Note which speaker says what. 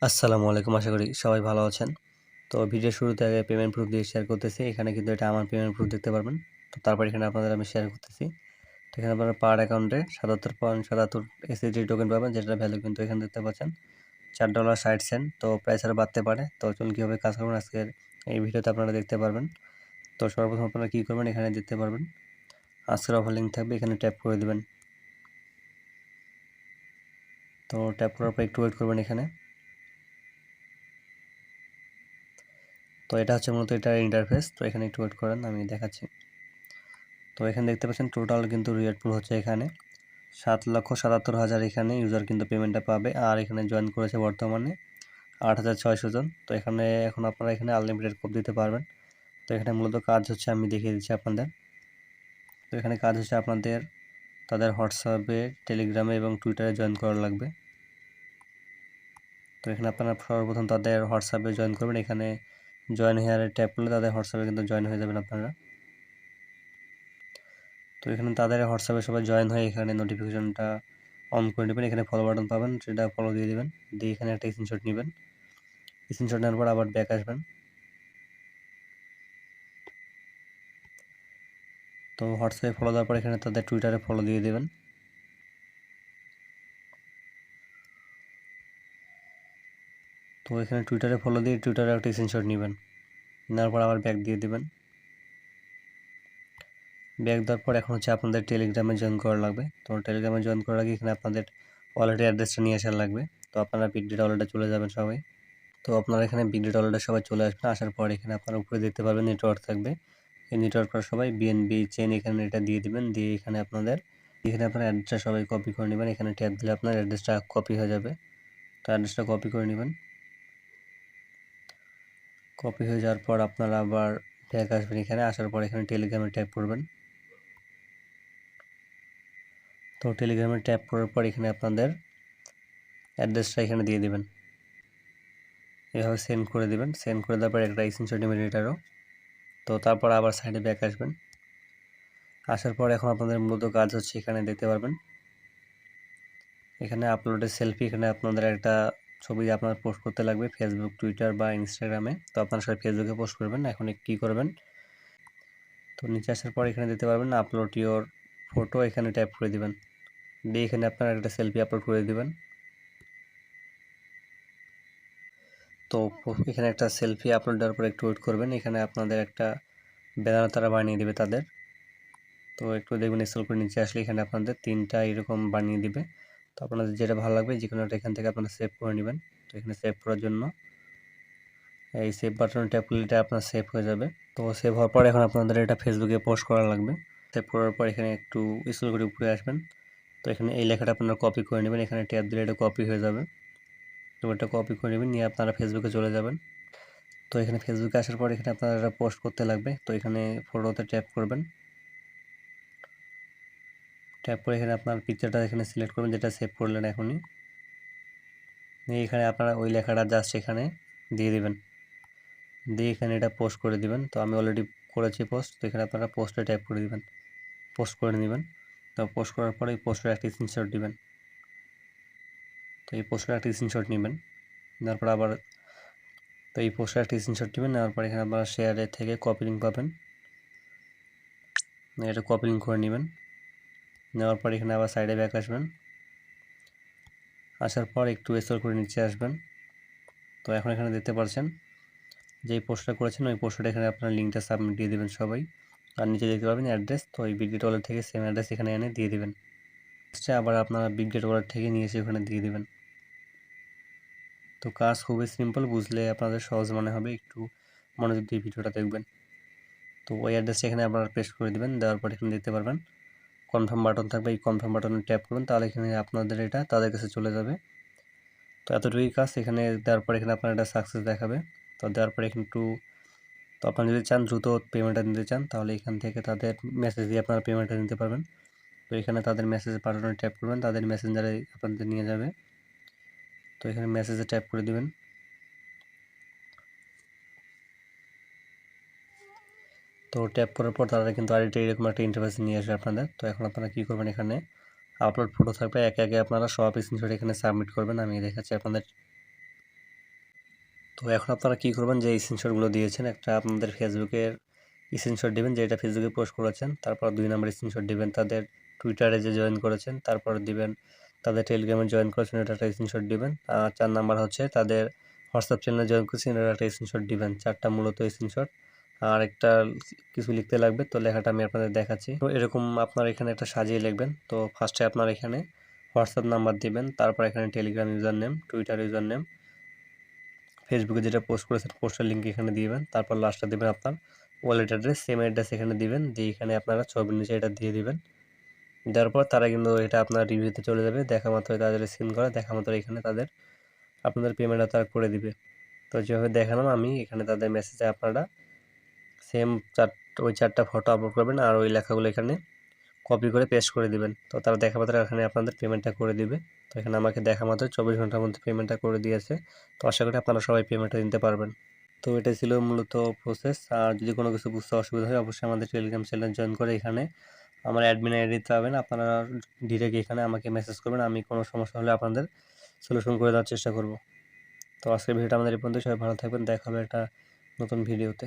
Speaker 1: আসসালামু আলাইকুম। আশা করি সবাই ভালো আছেন। তো ভিডিওর শুরুতে আগে পেমেন্ট প্রুফ দিয়ে শেয়ার করতেছি। এখানে কিন্তু এটা আমার পেমেন্ট প্রুফ দেখতে পারবেন। তো তারপর এখানে আপনাদের আমি শেয়ার করতেছি। তো এখানে আপনারা পার অ্যাকাউন্টে ৭৭.৭৭ এসএসডি টোকেন পাবেন, যেটার ভ্যালু কিন্তু এখানে দেখতে পাচ্ছেন $4.60। তো প্রাইস আরও বাড়তে পারে। তো চলুন কীভাবে কাজ করবেন আজকের এই ভিডিওতে আপনারা দেখতে পারবেন। তো সর্বপ্রথম আপনারা কী করবেন, এখানে দেখতে পারবেন আজকের অফার লিঙ্ক থাকবে, এখানে ট্যাপ করে দেবেন। তো ট্যাপ করার পর একটু ওয়েট করবেন এখানে। তো এটা হচ্ছে মূলত এটার ইন্টারফেস। তো এখানে একটু ওয়েট করেন, আমি দেখাচ্ছি। তো এখানে দেখতে পাচ্ছেন টোটাল কিন্তু রিওয়ার্ড পুল হচ্ছে এখানে 7,77,000 এখানে ইউজার কিন্তু পেমেন্টটা পাবে। আর এখানে জয়েন করেছে বর্তমানে 8,600 জন। তো এখানে এখন আপনারা এখানে আনলিমিটেড কোড দিতে পারবেন। তো এখানে মূলত কাজ হচ্ছে, আমি দেখিয়ে দিচ্ছি আপনাদের। তো এখানে কাজ হচ্ছে আপনাদের তাদের হোয়াটসঅ্যাপে, টেলিগ্রামে এবং টুইটারে জয়েন করা লাগবে। তো এখানে আপনারা সর্বপ্রথম তাদের হোয়াটসঅ্যাপে জয়েন করবেন। এখানে জয়েন হেয়ারে ট্যাপ করলে তাদের হোয়াটসঅ্যাপে কিন্তু জয়েন হয়ে যাবেন আপনারা। তো এখানে তাদের হোয়াটসঅ্যাপে সবাই জয়েন হয়ে এখানে নোটিফিকেশনটা অন করে নেবেন। এখানে ফলো বাটন পাবেন, সেটা ফলো দিয়ে দেবেন। দিয়ে এখানে একটা স্ক্রিনশট নেবেন। স্ক্রিনশট নেওয়ার পর আবার ব্যাক আসবেন। তো হোয়াটসঅ্যাপে ফলো দেওয়ার পর এখানে তাদের টুইটারে ফলো দিয়ে দেবেন। তো এখানে টুইটারে ফলো দিয়ে টুইটারে একটা স্ক্রিনশট নেবেন। নেওয়ার পর আবার ব্যাক দিয়ে দেবেন। ব্যাক দেওয়ার পর এখন হচ্ছে আপনাদের টেলিগ্রামে জয়েন করা লাগবে। তো টেলিগ্রামে জয়েন করার আগে এখানে আপনাদের ওয়ালেটের অ্যাড্রেসটা নিয়ে আসার লাগবে। তো আপনারা বিগ ডেটা ওয়ালেটে চলে যাবেন সবাই। তো আপনারা এখানে বিগ ডেটা ওয়ালেটে সবাই চলে আসবেন। আসার পর এখানে আপনারা উপরে দেখতে পারবেন নেটওয়ার্ক থাকবে। এই নেটওয়ার্কটা সবাই বিএনবি চেন এখানে এটা দিয়ে দিবেন। দিয়ে এখানে আপনার অ্যাড্রেসটা সবাই কপি করে নেবেন। এখানে ট্যাপ দিলে আপনার অ্যাড্রেসটা কপি হয়ে যাবে। তো অ্যাড্রেসটা কপি করে নেবেন। কপি হয়ে যাওয়ার পর আপনারা আবার ব্যাক আসবেন। এখানে আসার পর এখানে টেলিগ্রামে ট্যাপ করবেন। তো টেলিগ্রামে ট্যাপ করার পর এখানে আপনাদের অ্যাড্রেসটা এখানে দিয়ে দেবেন। এভাবে সেন্ড করে দেবেন। সেন্ড করে দেওয়ার পর একটা স্ক্রিনশট নেবেন এটারও। তো তারপর আবার সাইডে ব্যাক আসবেন। আসার পর এখন আপনাদের মূলত কাজ হচ্ছে, এখানে দেখতে পারবেন এখানে আপলোডের সেলফি। এখানে আপনাদের একটা ছবি আপনার পোস্ট করতে লাগবে ফেসবুক, টুইটার বা ইনস্টাগ্রামে। তো আপনারা সবাই ফেসবুকে পোস্ট করবেন। এখন কী করবেন, তো নিচে আসার পর এখানে দেখতে পারবেন আপলোড ইওর ফটো, এখানে ট্যাপ করে দিবেন। দিয়ে এখানে আপনারা একটা সেলফি আপলোড করে দিবেন। তো এখানে একটা সেলফি আপলোড দেওয়ার পর একটু ওয়েট করবেন। এখানে আপনাদের একটা ব্যানার তারা বানিয়ে দেবে তাদের। তো একটু দেখবেন স্ক্রল করে নিচে আসলে এখানে আপনাদের 3টা এরকম বানিয়ে দিবে। তো আপনাদের যেটা ভালো লাগবে যে কোনো একটা এখান থেকে আপনারা সেভ করে নেবেন। তো এখানে সেভ করার জন্য এই সেভ বাটনে ট্যাপ করলে এটা আপনার সেভ হয়ে যাবে। তো সেভ হওয়ার পর এখন আপনাদের এটা ফেসবুকে পোস্ট করা লাগবে। সেভ করার পর এখানে একটু স্ক্রল করে উপরে আসবেন। তো এখানে এই লেখাটা আপনারা কপি করে নেবেন। এখানে ট্যাপ দিলে এটা কপি হয়ে যাবে। তো এটা কপি করে নেবেন, নিয়ে আপনারা ফেসবুকে চলে যাবেন। তো এখানে ফেসবুকে আসার পর এখানে আপনারা এটা পোস্ট করতে লাগবে। তো এখানে ফটোতে ট্যাপ করবেন। ট্যাপ করে এখানে আপনার পিকচারটা এখানে সিলেক্ট করবেন, যেটা সেভ করলেন এখনই। এখানে আপনারা ওই লেখাটা জাস্ট এখানে দিয়ে দিবেন। দিয়ে এখানে এটা পোস্ট করে দিবেন। তো আমি অলরেডি করেছি পোস্ট। তো এখানে আপনারা পোস্টে ট্যাপ করে দিবেন, পোস্ট করে নেবেন। তো পোস্ট করার পরে এই পোস্টের একটা স্ক্রিনশট দিবেন। তো এই পোস্টের একটা স্ক্রিনশট নেবেন। নেওয়ার পর আবার এই পোস্টের একটা স্ক্রিনশট নেবেন। নেওয়ার পর এখানে আপনারা শেয়ারে থেকে কপি লিঙ্ক পাবেন, এটা কপি লিঙ্ক করে নেবেন। নেওয়ার পর এখানে আবার সাইডে ব্যাক আসবেন। আসার পর একটু স্ক্রল করে নিচে আসবেন। তো এখন এখানে দেখতে পাচ্ছেন যে পোস্টটা করেছেন ওই পোস্টটা এখানে আপনার লিঙ্কটা সাবমিট দিয়ে দেবেন সবাই। আর নিচে দেখতে পাবেন অ্যাড্রেস। তো এই বিগ ডেটা ওয়ালেট থেকে সেম অ্যাড্রেস এখানে এনে দিয়ে দেবেন। আবার আপনারা বিগ ডেটা ওয়ালেট থেকে নিয়ে এসে ওখানে দিয়ে দেবেন। তো কাজ খুবই সিম্পল, বুঝলে আপনাদের সহজ মনে হবে। একটু মনোযোগ দিয়ে ভিডিওটা দেখবেন। তো ওই অ্যাড্রেসটা এখানে আপনারা পেস্ট করে দেবেন। দেওয়ার পর এখানে দেখতে পারবেন কনফার্ম বাটন থাকবে, এই কনফার্ম বাটনে ট্যাপ করবেন, তাহলে এখানে আপনাদের এটা তাদের কাছে চলে যাবে। তো এতটুকুই কাজ। এখানে দেওয়ার পর এখানে আপনার এটা সাকসেস দেখাবে। তো দেওয়ার পর এখানে তো আপনারা যদি চান দ্রুত পেমেন্টটা নিতে চান, তাহলে এখান থেকে তাদের মেসেজ দিয়ে আপনারা পেমেন্টটা নিতে পারবেন। তো এখানে তাদের মেসেজ পাঠানো ট্যাপ করবেন, তাদের মেসেঞ্জারে আপনাদের নিয়ে যাবে। তো এখানে মেসেজে ট্যাপ করে দিবেন। তো ট্যাপ করার পর তারা কিন্তু আরেকটা এরকম একটা ইন্টারফেস নিয়ে আসবে আপনাদের। তো এখন আপনারা কী করবেন, এখানে আপলোড ফটো থাকবে, একে একে আপনারা সব স্ক্রিনশট এখানে সাবমিট করবেন। আমি দেখাচ্ছি আপনাদের। তো এখন আপনারা কী করবেন, যে স্ক্রিনশটগুলো দিয়েছেন, একটা আপনাদের ফেসবুকের স্ক্রিনশট দিবেন যেটা ফেসবুকে পোস্ট করেছেন, তারপর 2 নাম্বার স্ক্রিনশট দিবেন তাদের টুইটারে যে জয়েন করেছেন, তারপর দিবেন তাদের টেলিগ্রামে জয়েন করেছেন, এটা একটা স্ক্রিনশট দিবেন। আর 4 নাম্বার হচ্ছে তাদের হোয়াটসঅ্যাপ চ্যানেলে জয়েন করেছেন, এটা একটা স্ক্রিনশট দিবেন। 4টা মূলত স্ক্রিনশট। আর একটা কিছু লিখতে লাগবে, তো লেখাটা আমি আপনাদের দেখাচ্ছি। তো এরকম আপনারা এখানে একটা সাজিয়ে লিখবেন। তো ফার্স্টে আপনারা এখানে হোয়াটসঅ্যাপ নাম্বার দিবেন, তারপর এখানে Telegram user name, Twitter user name, ফেসবুকে যেটা পোস্ট করেছেন পোস্টের লিঙ্ক এখানে দিবেন, তারপর লাস্টে দিবেন আপনার ওয়ালেট অ্যাড্রেস, সেম অ্যাড্রেস এখানে দিবেন, দিয়ে এখানে আপনারা ছবির নিচে এটা দিয়ে দিবেন। দেওয়ার পর তারা কিন্তু এটা আপনার রিভিউতে চলে যাবে, দেখা মাত্রই তাদের সিন করা দেখা মাত্র এখানে তাদের আপনাদের পেমেন্টটা তারা করে দিবে। তো যেভাবে দেখালাম আমি এখানে তাদের মেসেজে আপনারা সেম ওই 4টা ফটো আপলোড করবেন আর ওই লেখাগুলো এখানে কপি করে পেস্ট করে দিবেন। তো তারা দেখা মাত্র এখানে আপনাদের পেমেন্টটা করে দিবে। তো এখানে আমাকে দেখা মাত্র 24 ঘন্টার মধ্যে পেমেন্টটা করে দিয়েছে। তো আশা করি আপনারা সবাই পেমেন্টটা দিতে পারবেন। তো এটা ছিল মূলত প্রসেস। আর যদি কোনো কিছু বুঝতে অসুবিধা হয় অবশ্যই আমাদের টেলিগ্রাম চ্যানেল জয়েন করে এখানে আমার অ্যাডমিন আইডি দিতে পাবেন। আপনারা ডিরেক্ট এখানে আমাকে মেসেজ করবেন, আমি কোনো সমস্যা হলে আপনাদের সলিউশন করে দেওয়ার চেষ্টা করব। তো আজকের ভিডিওটা আমাদের এই পর্যন্ত। সবাই ভালো থাকবেন, দেখা হবে একটা নতুন ভিডিওতে।